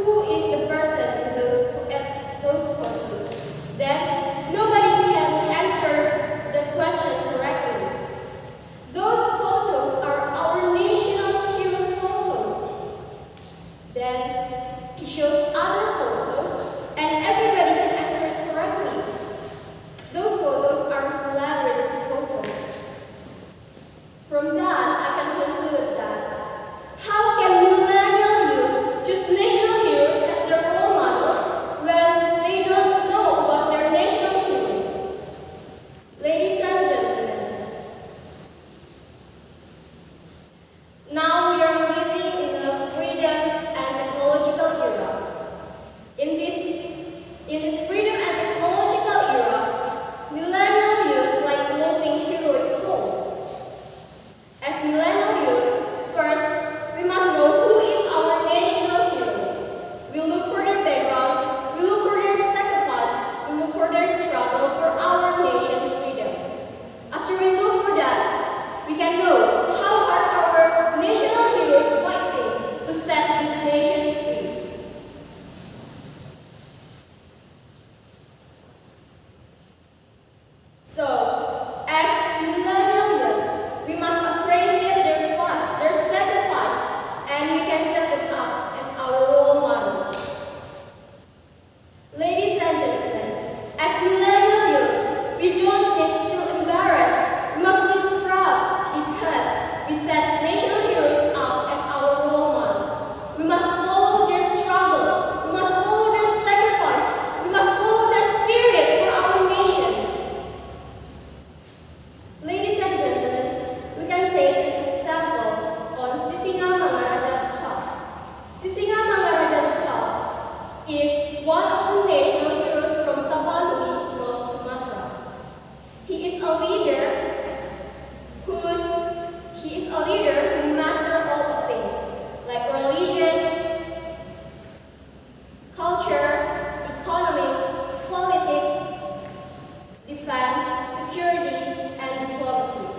who is the person in those photos, then nobody can answer the question correctly. Those photos are our national heroes' photos. Then he shows other photos, and everybody can answer it correctly. Those photos are celebrities' photos. From that, I can conclude that how can millennial youth choose national heroes as their role models when they don't know about their national heroes? Ladies and gentlemen, now we are living in a freedom and technological era. In this freedom and technological era, millennial youth like losing heroic soul. As millennial youth, first, we must know who is our national hero. We look for their background, we look for their sacrifice, we look for their struggle for our nation's freedom. After we look for that, we can know how hard our national heroes fighting to set this nation free. So, as millennial youth, we must appreciate their fight, their sacrifice, and we can set them up as our role model. Ladies and gentlemen, as millennial youth, we don't need to feel embarrassed. We must feel proud because we set national heroes up as our role models. We must follow their struggle. We must follow their sacrifice. We must follow their spirit for our nations. Ladies and gentlemen, we can take an example on Sisinga Mangaraja II. Sisinga Mangaraja II is one of the national heroes from Tapanuli, North Sumatra. He is a leader who masters all of things, like religion, culture, economics, politics, defense, security, and diplomacy.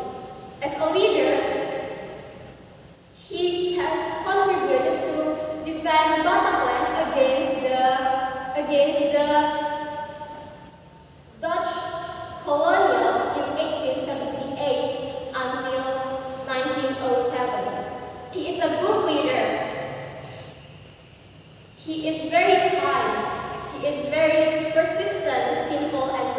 As a leader, he has contributed to defend Bataclan against the Dutch colonials in 1878 until 1907. He is a good leader. He is very kind. He is very persistent, simple, and